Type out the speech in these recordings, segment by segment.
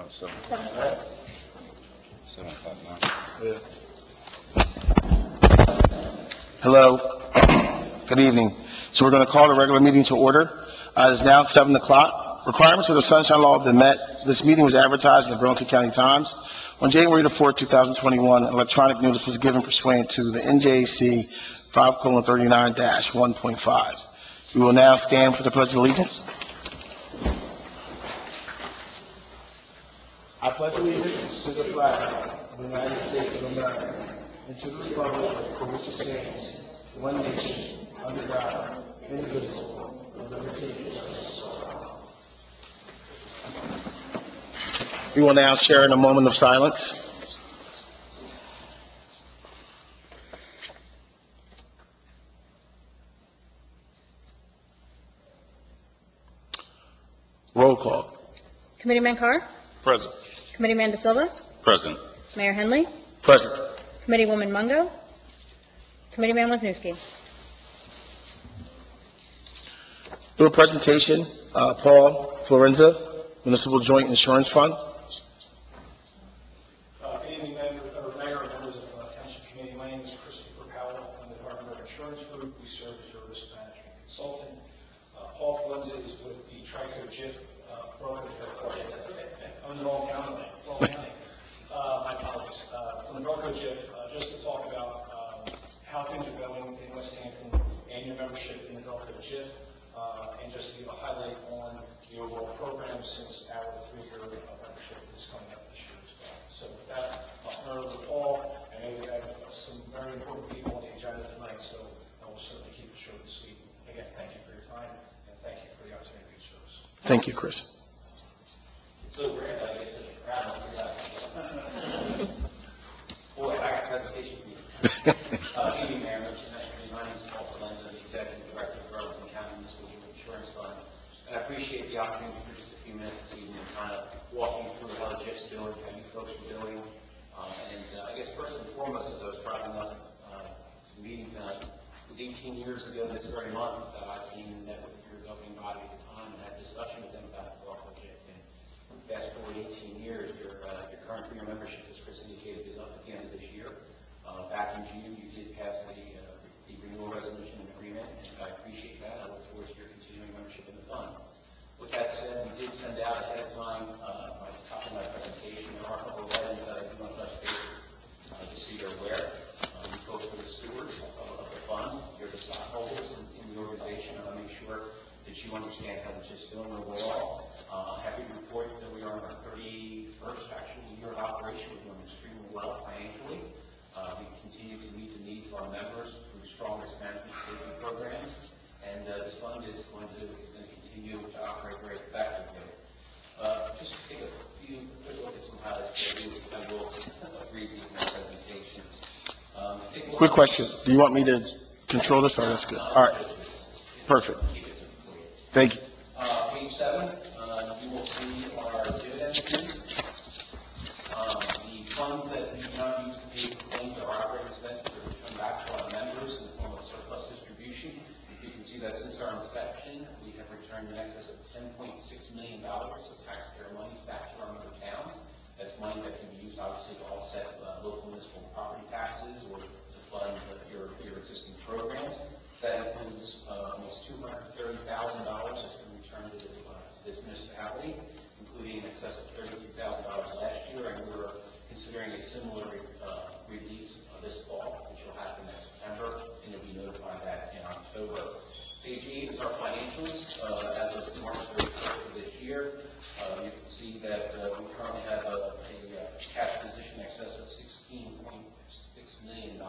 7. 7 o'clock. 7 o'clock now. Hello. Good evening. So we're going to call the regular meeting to order. It is now 7 o'clock. Requirements of the Sunshine Law have been met. This meeting was advertised in the Burlington County Times on January the 4th, 2021. An electronic notice was given pursuant to the NJC 5:39-1.5. We will now stand for the Pledge of Allegiance. I pledge allegiance to the flag of the United States of America and to the republic for which it stands, one nation, under God, indivisible, with liberty and justice for all. We will now share in a moment of silence. Roll call. Committeeman Carr? Present. Committeeman De Silva? Present. Mayor Henley? Present. Committeewoman Mungo? Committeeman Wisniewski? Do a presentation, Paul Florenza, Municipal Joint Insurance Fund. Good evening, Mayor and members of the Township Committee. My name is Christopher Powell. I'm the Department of Insurance Group. We serve as your risk management consultant. Paul Florenza is with the Trico JIF broker. I'm in the wrong county. My apologies. From the broker JIF, just to talk about how things are going in West Hampton and your membership in the broker JIF, and just to give a highlight on the overall program since our 3-year membership is coming up this year as well. So with that, I'll turn it over to Paul. I know we have some very important people on the agenda tonight, so I will certainly keep it short and sweet. Again, thank you for your time, and thank you for the opportunity to service. Thank you, Chris. So great, I get such a crowd on that. Boy, I got a presentation for you. Good evening, Mayor, members of the National Committee. My name is Paul Florenza, the Executive Director of Burlington County Municipal Insurance Fund. And I appreciate the opportunity for just a few minutes this evening to kind of walk you through how the JIF's doing, how you folks are doing. I guess first and foremost, as I was driving up to the meeting tonight, it was 18 years ago this very month that I came and met with your governing body at the time and had a discussion with them about the local JIF. And fast forward 18 years, your current 3-year membership, as Chris indicated, is up at the end of this year. Back in June, you did pass the renewal resolution and agreement, and I appreciate that. I look forward to your continuing membership in the fund. With that said, we did send out ahead of time, my top of my presentation, there are a couple of items that I do want to touch base just so you're aware. You folks are the stewards of the fund. You're the stockholders in the organization. I want to make sure that you understand how it's just doing overall. I'm happy to report that we are in our 31st actual year of operation. We're doing extremely well financially. We continue to meet the needs of our members through strong risk management safety programs, and this fund is going to continue to operate very effectively. Just to take a quick look at some highlights for you, I will read these in my presentation. Quick question. Do you want me to control this, or that's good? All right. Perfect. Thank you. Page 7, you will see our dividend stream. The funds that we do not use to pay for claims or operating expenses are returned back to our members in the form of surplus distribution. You can see that since our inception, we have returned in excess of $10.6 million of taxpayer monies back to our member towns. That's money that can be used, obviously, to offset local municipal property taxes or to fund your existing programs. That includes almost $230,000 that's been returned to this municipality, including in excess of $32,000 last year, and we're considering a similar release this fall, which will happen next September, and you'll be notified that in October. Page 8 is our financials. As of March 31st of this year, you can see that we currently have a cash position in excess of $16.6 million.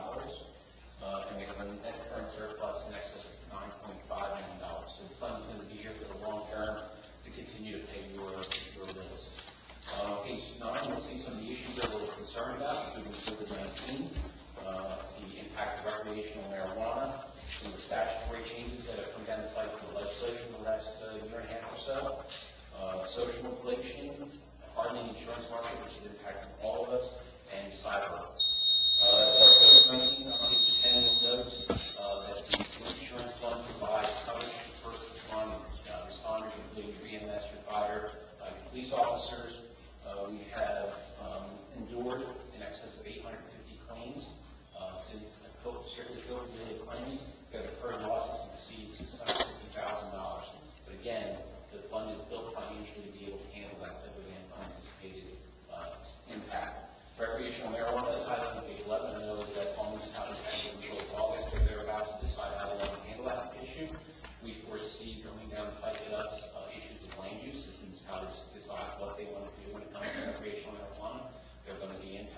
And we have a net current surplus in excess of $9.5 million. So the fund is going to be here for the long term to continue to pay your bills. Page 9, you'll see some of the issues that we're concerned about, including COVID-19, the impact of recreational marijuana, some of the statutory changes that have come down the pipe from the legislation in the last year and a half or so, social inflation, hardening insurance market, which is impacting all of us, and cyber. As far as COVID-19, on page 10, you'll notice that the insurance fund provides coverage for first responders, including your EMS, your fire, police officers. We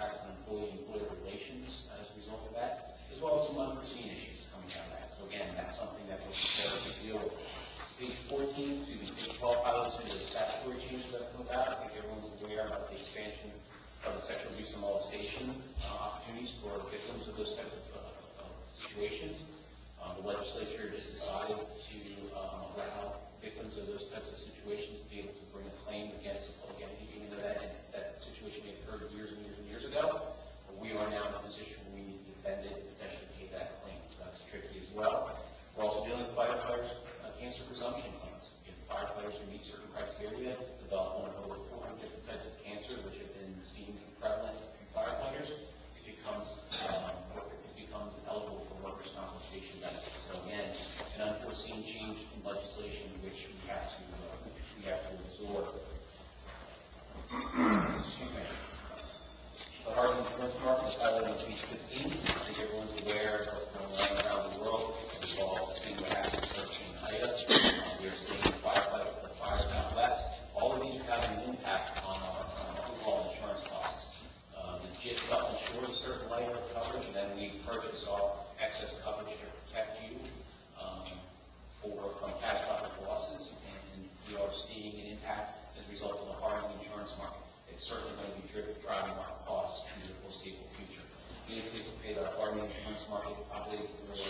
impacts on employee-employer relations as a result of that, as well as some unforeseen issues coming out of that. So again, that's something that we're prepared to deal with. Page 14, page 12 highlights the statutory changes that come about. I think everyone's aware about the expansion of the sexual abuse and molestation opportunities for victims of those types of situations. The legislature just decided to allow victims of those types of situations to be able to bring a claim against the public entity, even though that situation may have occurred years and years and years ago. But we are now in a position where we need to defend it and potentially pay that claim. So that's tricky as well. We're also dealing with firefighters' cancer presumption claims. If firefighters who meet certain criteria develop one of over 400 different types of cancer, which have been seen to be prevalent in firefighters, it becomes eligible for workers' compensation benefits. So again, an unforeseen change in legislation which we have to absorb. Excuse me. The hard insurance market is highlighted on page 15. I think everyone's aware of what's going on around the world. We've all seen what happened with Hurricane Ida. We're seeing the fires out west. All of these are having an impact on our overall insurance costs. The JIP self-insures a certain layer of coverage, and then we purchase our excess coverage to protect you from catastrophic losses, and we are seeing an impact as a result of the hardening insurance market. It's certainly going to be driving our costs into the foreseeable future. We anticipate our hardening insurance market probably for the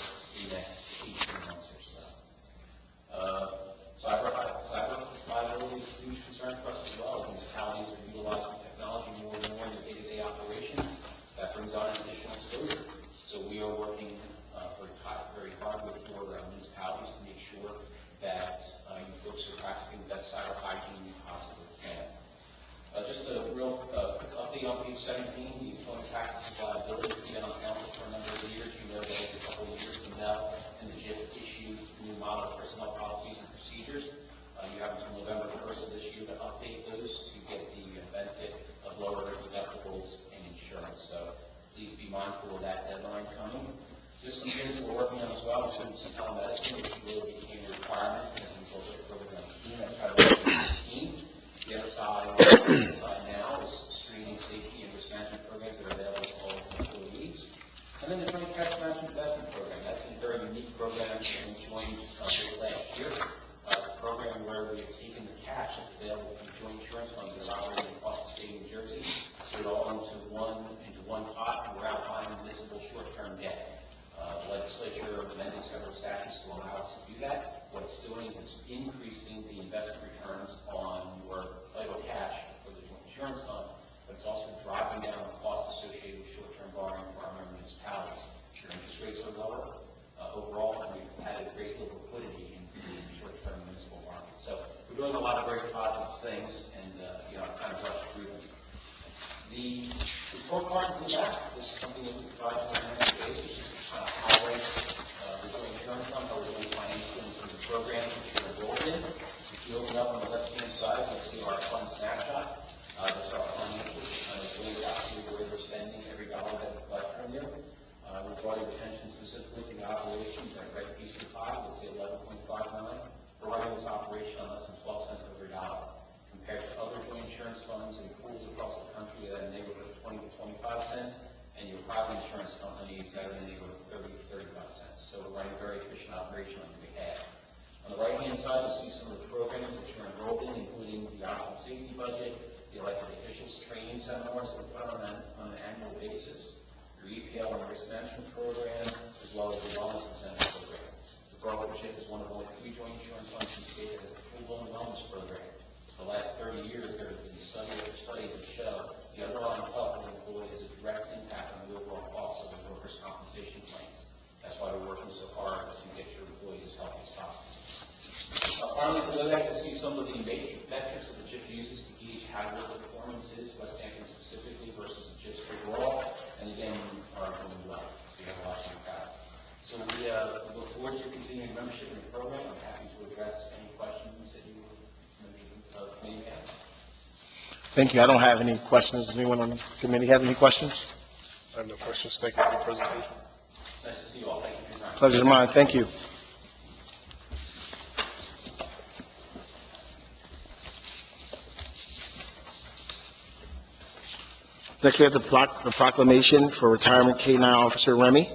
next 18 months or so. Cyber liability is a huge concern for us as well. Municipalities are utilizing technology more and more in their day-to-day operation. That brings on additional exposure. So we are working very hard with your municipalities to make sure that you folks are practicing the best cyber hygiene you possibly can. Just a real quick update on page 17, the employment practices liability. We've been on council for a number of years. You know that every couple of years from now, and the JIP issued new model personnel policies and procedures. You have until November 1st of this year to update those to get the benefit of lower deductibles and insurance. So please be mindful of that deadline coming. Just some things we're working on as well, some telemedicine, which really became a requirement as a result of COVID-19. That's how we're The other side now is screening, safety, and risk management programs that are available to all employees. And then the Joint Cash Management Investment Program. That's a very unique program that we joined last year. A program where we've taken the cash that's available from joint insurance funds that are operating across the state of New Jersey, put it all into one pot, and we're outlining municipal short-term debt. The legislature amended several statutes to allow us to do that. What it's doing is it's increasing the investment returns on your vital cash for the joint insurance fund, but it's also driving down the cost associated with short-term borrowing for our member municipalities. Your interest rates are lower overall, and we've added a great deal of liquidity into the short-term municipal market. So we're doing a lot of very positive things, and I've kind of rushed through them. The report card in the back is something that we provide on an annual basis. Highlights the joint insurance fund, how we're doing financially in the programs which you're enrolled in. If you open up on the left-hand side, you'll see our fund snapshot. That's our financials. It really actually where we're spending every dollar that we collect from you. We draw your attention specifically to the operations. That red piece of the pie, we'll see 11.5 million. We're running this operation on less than 12 cents every dollar. Compared to other joint insurance funds and pools across the country that are in the neighborhood of 20 to 25 cents, and your private insurance companies that are in the neighborhood of 30 to 35 cents. So we're running a very efficient operation on your behalf. On the right-hand side, you'll see some of the programs that you're enrolled in, including the optional safety budget, the elected officials training seminars that we run on an annual basis, your EPL and risk management program, as well as the wellness incentive program. The Brokership is one of only 3 joint insurance funds in the state that has a full-blown wellness program. For the last 30 years, there has been studies that show the underlying health of the employee has a direct impact on the overall cost of the workers' compensation claims. That's why we're working so hard to get your employees as healthy as possible. Finally, below that, you'll see some of the metrics that the JIP uses to gauge how your performance is, West Hampton specifically versus the JIPs overall. And again, you are doing well. So you have a lot to look at. So we look forward to continuing membership in the program. I'm happy to address any questions that you may have. Thank you. I don't have any questions. Does anyone on the committee have any questions? I have no questions. Thank you for the presentation. Nice to see you all. Thank you for your time. Pleasure is mine. Thank you. Next, we have the proclamation for retirement K-9 Officer Remy.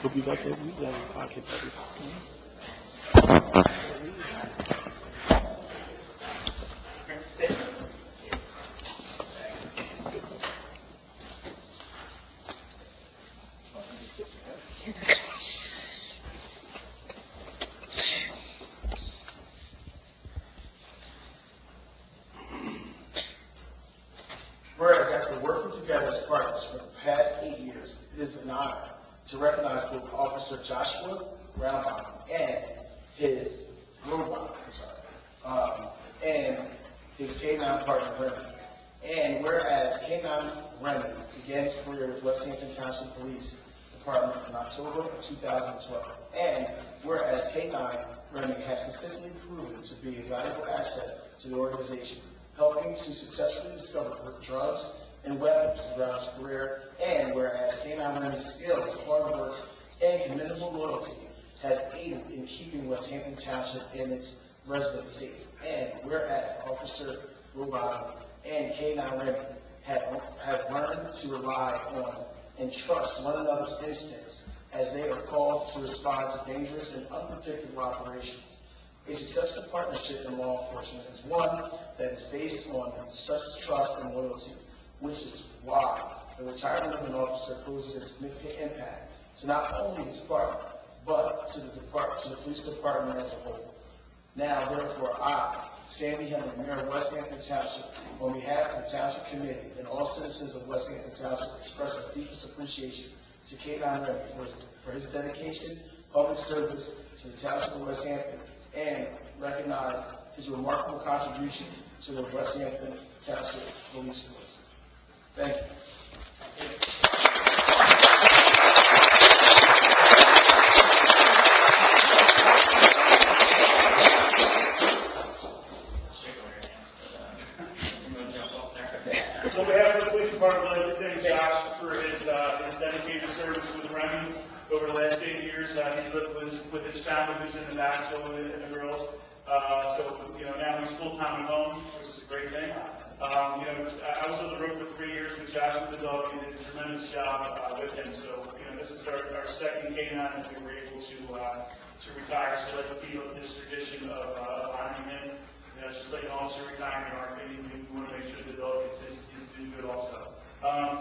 Hope you got that weed in your pocket, buddy. Whereas after working together as partners for the past 8 years, it is an honor to recognize both Officer Joshua Brownbaum and his and his K-9 partner Remy. And whereas K-9 Remy began his career with West Hampton Township Police Department in October of 2012, and whereas K-9 Remy has consistently proven to be a valuable asset to the organization, helping to successfully discover drugs and weapons throughout his career, and whereas K-9 Remy's skills, hard work, and commendable loyalty has aided in keeping West Hampton Township and its residents safe, and whereas Officer Brownbaum and K-9 Remy have learned to rely on and trust one another's instincts as they are called to respond to dangerous and unpredictable operations. A successful partnership in law enforcement is one that is based on such trust and loyalty, which is why the retirement of an officer poses a significant impact to not only his department, but to the police department as a whole. Now, therefore, I, Sandy Henley, Mayor of West Hampton Township, on behalf of the Township Committee and all citizens of West Hampton Township, express our deepest appreciation to K-9 Remy for his dedication, public service to the Township of West Hampton, and recognize his remarkable contribution to the West Hampton Township Police Force. Thank you. On behalf of the police department, I'd like to thank Josh for his dedicated service with Remy over the last 8 years. He's lived with his family who's in the Nashville and the girls. Now he's full-time at home, which is a great thing. I was on the road for 3 years with Josh with the dog. He did a tremendous job with him. So, this is our second K-9 that we were able to retire. So I'd like to keep up this tradition of honoring him. It's just like an officer retiring in our opinion, we want to make sure the dog is doing good also.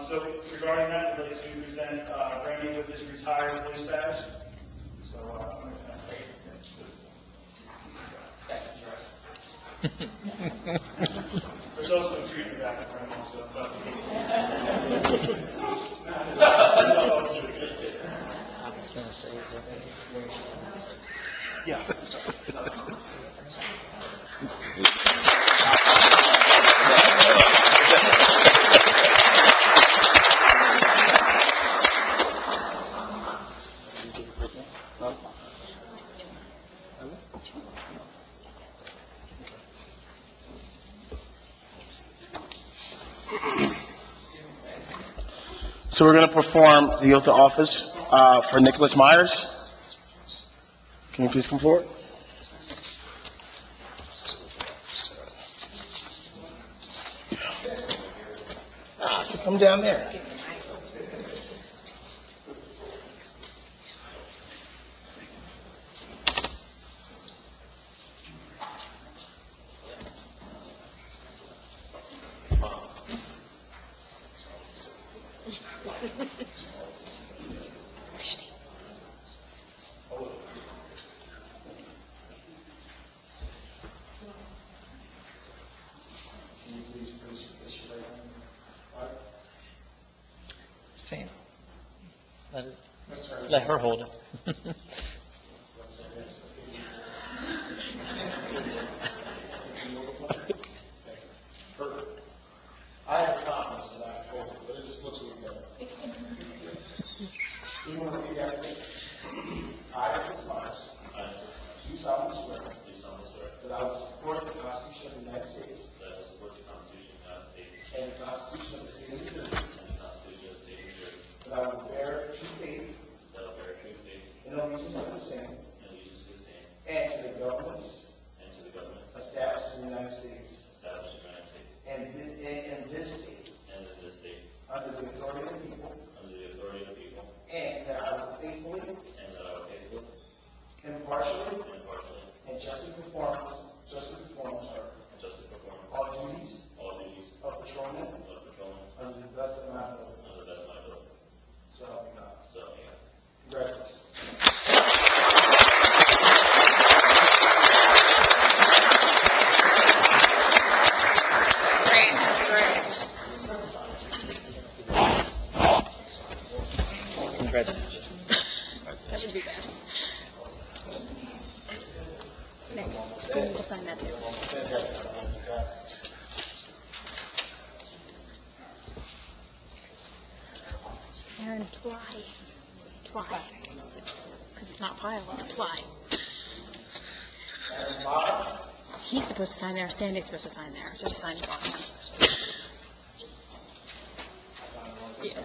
So regarding that, I'd like to present Remy with his retired police badge. So I'm going to take it. There's also a treatment back for him also. Yeah. So we're going to perform the oath of office for Nicholas Myers. Can you please come forward? So come down there. Same. Let her hold it. Perfect. I have confidence that I can hold it, but it just looks a little better. You want to repeat after me? I, Nicholas Myers, and allegiance to the same and allegiance to the same and to the governments and to the governments established in the United States established in the United States and in this state and in this state under the authority of the people, under the authority of the people, and that I will faithfully, and that I will faithfully, impartially, impartially, and justly perform all duties all duties of patrolman of patrolman under the best of my ability. under the best of my ability. So help me God. So help me God. Congratulations. Congratulations. That would be bad. Nick, you need to sign that too. Aaron, fly. Fly. Because it's not pile, it's fly. He's supposed to sign there, Sandy's supposed to sign there. Just sign it off now. Yeah.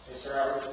Hey, Sir Albert.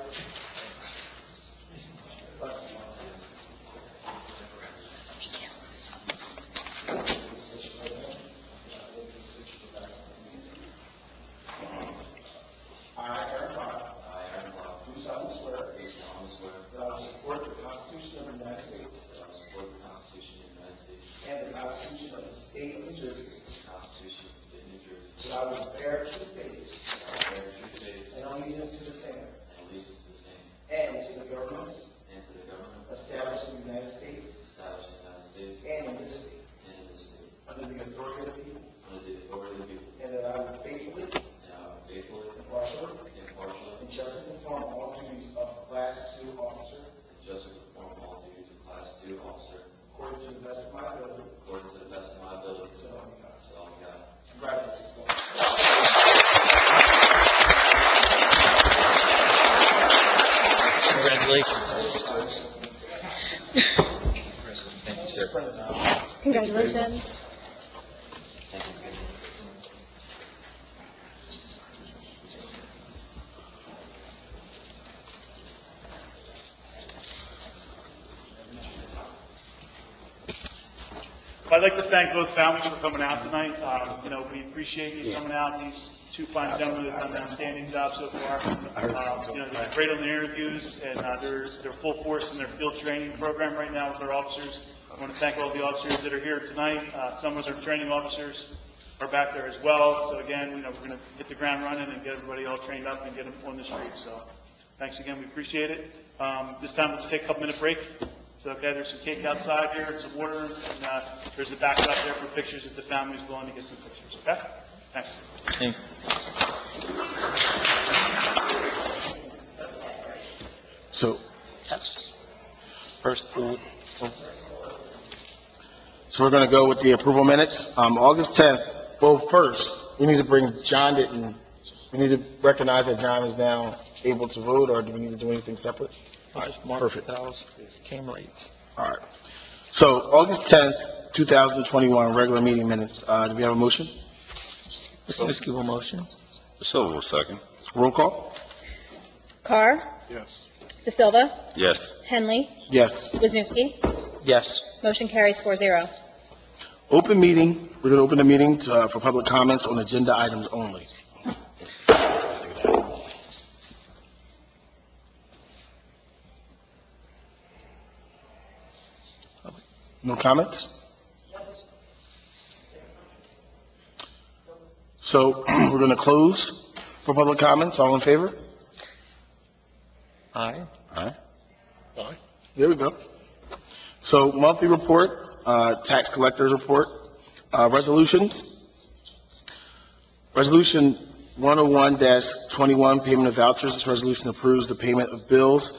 I, Aaron Bond, do solemnly swear that I will support the Constitution of the United States That I will support the Constitution of the United States and the Constitution of the State of New Jersey, and the Constitution of the State of New Jersey. that I will bear true faith That I will bear true faith and allegiance to the same and allegiance to the same and to the governments and to the government established in the United States established in the United States and in this state and in this state under the authority of the people, under the authority of the people, and that I will faithfully, and I will faithfully, impartially, impartially, and justly perform all duties of Class 2 officer and justly perform all duties of Class 2 officer according to the best of my ability. according to the best of my ability. So help me God. So help me God. Congratulations. Congratulations. Thank you, sir. Congratulations. I'd like to thank both families for coming out tonight. We appreciate you coming out. These two fine gentlemen have done an outstanding job so far. They're great on their interviews, and they're full force in their field training program right now with their officers. I want to thank all the officers that are here tonight. Some of our training officers are back there as well. So again, we're going to hit the ground running and get everybody all trained up and get them on the street. So thanks again. We appreciate it. This time, we'll just take a couple-minute break. So, okay, there's some cake outside here and some water, and there's a backup there for pictures if the family's willing to get some pictures, okay? Thanks. Thank So, Yes. First, so we're going to go with the approval minutes. August 10th, well, first, we need to bring, John didn't, we need to recognize that John is now able to vote, or do we need to do anything separate? I just marked Perfect. that I came late. All right. So, August 10th, 2021, regular meeting minutes. Do we have a motion? Mr. Miskey will motion. Silva will second. Roll call? Carr, Yes. De Silva, Yes. Henley, Yes. Wisniewski. Yes. Motion carries 4-0. Open meeting, we're going to open the meeting for public comments on agenda items only. No comments? So we're going to close for public comments. All in favor? Aye. Aye. Aye. There we go. So monthly report, tax collector's report, resolutions. Resolution 101-21, payment of vouchers. This resolution approves the payment of bills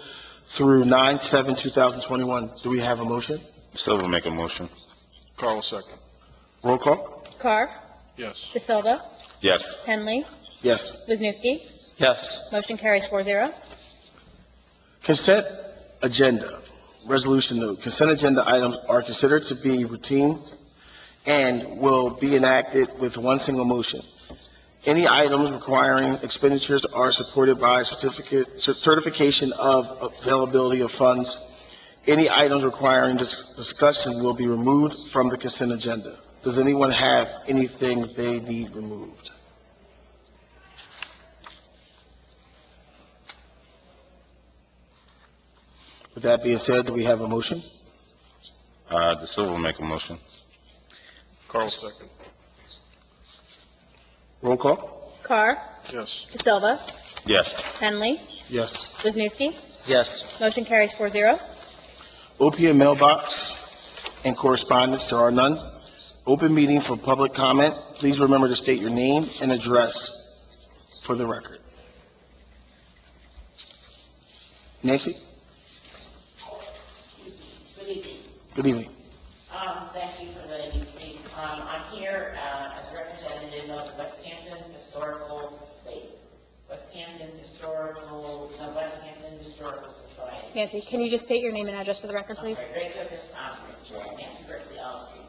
through 9/7/2021. Do we have a motion? Silva make a motion. Carl second. Roll call? Carr, Yes. De Silva, Yes. Henley, Yes. Wisniewski. Yes. Motion carries 4-0. Consent agenda. Resolution note. Consent agenda items are considered to be routine and will be enacted with one single motion. Any items requiring expenditures are supported by certification of availability of funds. Any items requiring discussion will be removed from the consent agenda. Does anyone have anything they need removed? With that being said, do we have a motion? De Silva make a motion. Carl second. Roll call? Carr, Yes. De Silva, Yes. Henley, Yes. Wisniewski. Yes. Motion carries 4-0. OPM mailbox and correspondence, there are none. Open meeting for public comment. Please remember to state your name and address for the record. Nancy? Good evening. Good evening. Thank you for letting me speak. I'm here as a representative of the West Hampton Historical Society. Nancy, can you just state your name and address for the record, please? Ray Cookus, Nancy Berkeley Osby.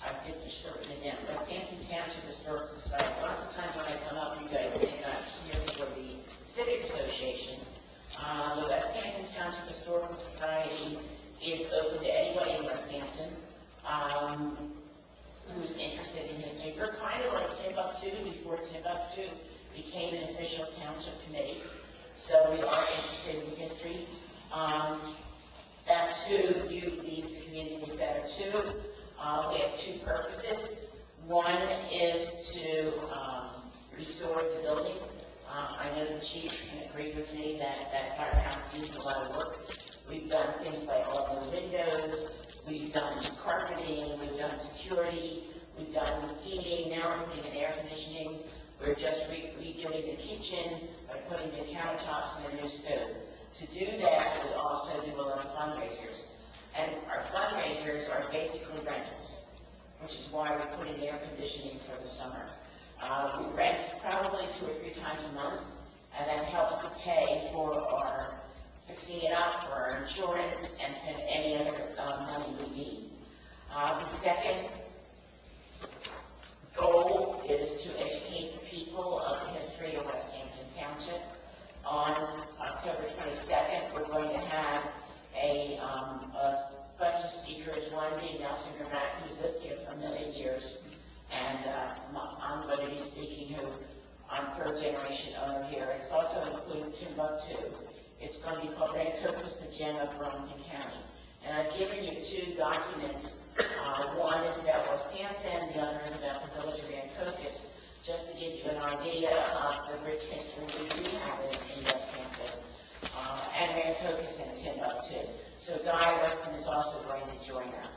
I did the short it down. West Hampton Township Historical Society. Lots of times when I come up, you guys think I'm here for the Civic Association. The West Hampton Township Historical Society is open to anybody in West Hampton who's interested in history. We're kind of like Timbuktu before Timbuktu became an official township committee. So we are interested in history. That's who you leads the community center to. We have two purposes. One is to restore the building. I know the chief can agree with me that firehouse needs a lot of work. We've done things like all new windows, we've done carpeting, we've done security, we've done heating, now we're putting in air conditioning. We're just redoing the kitchen by putting new countertops and a new stove. To do that, we also do a lot of fundraisers. And our fundraisers are basically rentals, which is why we're putting air conditioning for the summer. We rent probably 2 or 3 times a month, and that helps to pay for our fixing it up, for our insurance, and any other money we need. The second goal is to educate the people of the history of West Hampton Township. On October 22nd, we're going to have a bunch of speakers, one being Nelson Grammack, who's lived here for a million years, and I'm going to be speaking, who I'm third-generation owner here. It's also included Timbuktu. It's going to be called Ray Cookus, the Gem of Burlington County. And I've given you 2 documents. One is about West Hampton, the other is about the village of Ray Cookus, just to give you an idea of the rich history we do have in West Hampton, and Ray Cookus and Timbuktu. So Guy Weston is also going to join us.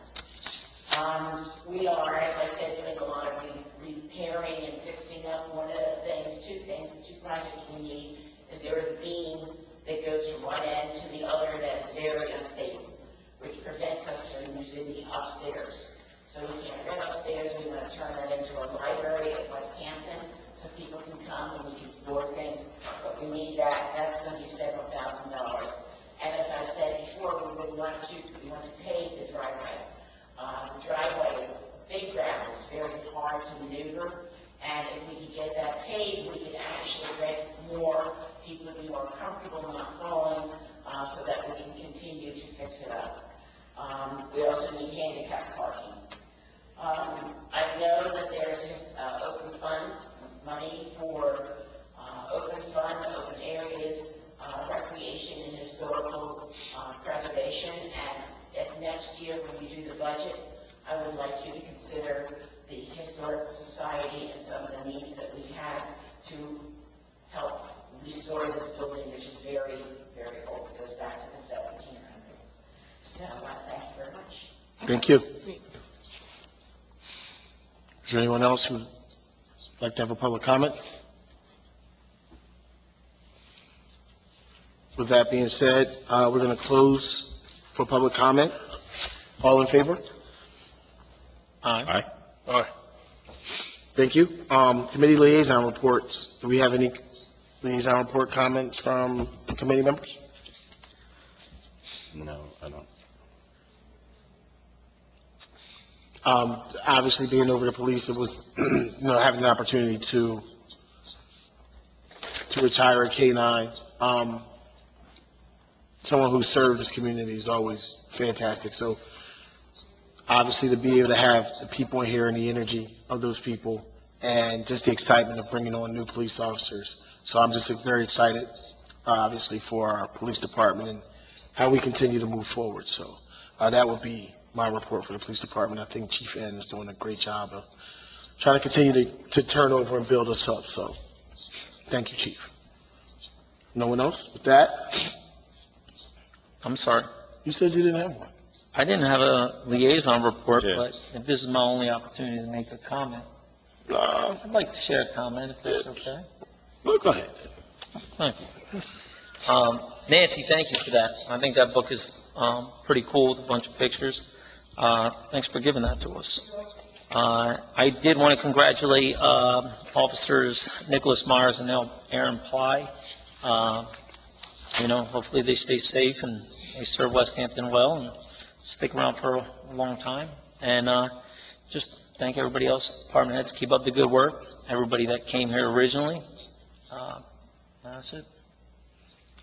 We are, as I said, doing a lot of repairing and fixing up. One of the things, 2 projects we need is there is a beam that goes from one end to the other that is very unstable, which prevents us from using the upstairs. So we can't rent upstairs. We want to turn that into a library at West Hampton so people can come and we can store things. But we need that. That's going to be several $1,000s. And as I said before, we want to pave the driveway. The driveway is big gravel. It's very hard to maneuver. And if we could get that paved, we could actually get more people to be more comfortable not falling, so that we can continue to fix it up. We also need handicap parking. I know that there's open fund money for open areas, recreation and historical preservation. And if next year when we do the budget, I would like you to consider the Historical Society and some of the needs that we have to help restore this building, which is very, very old. It goes back to the 1700s. So thank you very much. Thank you. Is there anyone else who'd like to have a public comment? With that being said, we're going to close for public comment. All in favor? Aye. Aye. Thank you. Committee liaison reports. Do we have any liaison report comments from committee members? No, I don't. Obviously, being over the police, it was, having the opportunity to to retire a K-9. Someone who served this community is always fantastic. So obviously to be able to have the people in here and the energy of those people and just the excitement of bringing on new police officers. So I'm just very excited, obviously, for our police department and how we continue to move forward. So that would be my report for the police department. I think Chief N is doing a great job of trying to continue to turn over and build us up. So thank you, Chief. No one else? With that, I'm sorry. you said you didn't have one. I didn't have a liaison report, Yeah. but if this is my only opportunity to make a comment, I'd like to share a comment, if that's okay. Well, go ahead. Thank you. Nancy, thank you for that. I think that book is pretty cool with a bunch of pictures. Thanks for giving that to us. I did want to congratulate Officers Nicholas Myers and Aaron Ply. Hopefully they stay safe and they serve West Hampton well and stick around for a long time. And just thank everybody else, department heads, keep up the good work. Everybody that came here originally. That's it.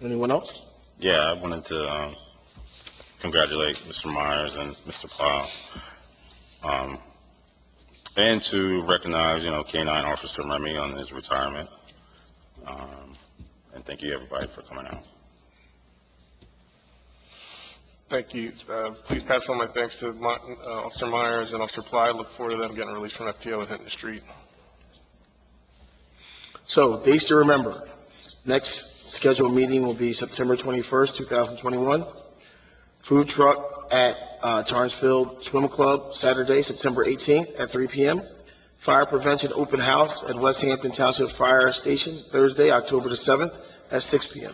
Anyone else? Yeah, I wanted to congratulate Mr. Myers and Mr. Plow, and to recognize, K-9 Officer Remy on his retirement. And thank you, everybody, for coming out. Thank you. Please pass on my thanks to Officer Myers and Officer Ply. Look forward to them getting released from FTO and hitting the street. So, dates to remember. Next scheduled meeting will be September 21st, 2021. Food truck at Tarnsfield Swim Club, Saturday, September 18th at 3 p.m. Fire prevention open house at West Hampton Township Fire Station, Thursday, October the 7th at 6 p.m.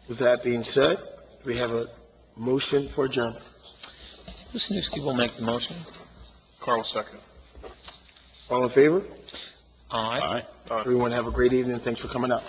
With that being said, we have a motion for adjournment. Wisniewski will make the motion. Carl, second. All in favor? Aye. Everyone have a great evening. Thanks for coming out.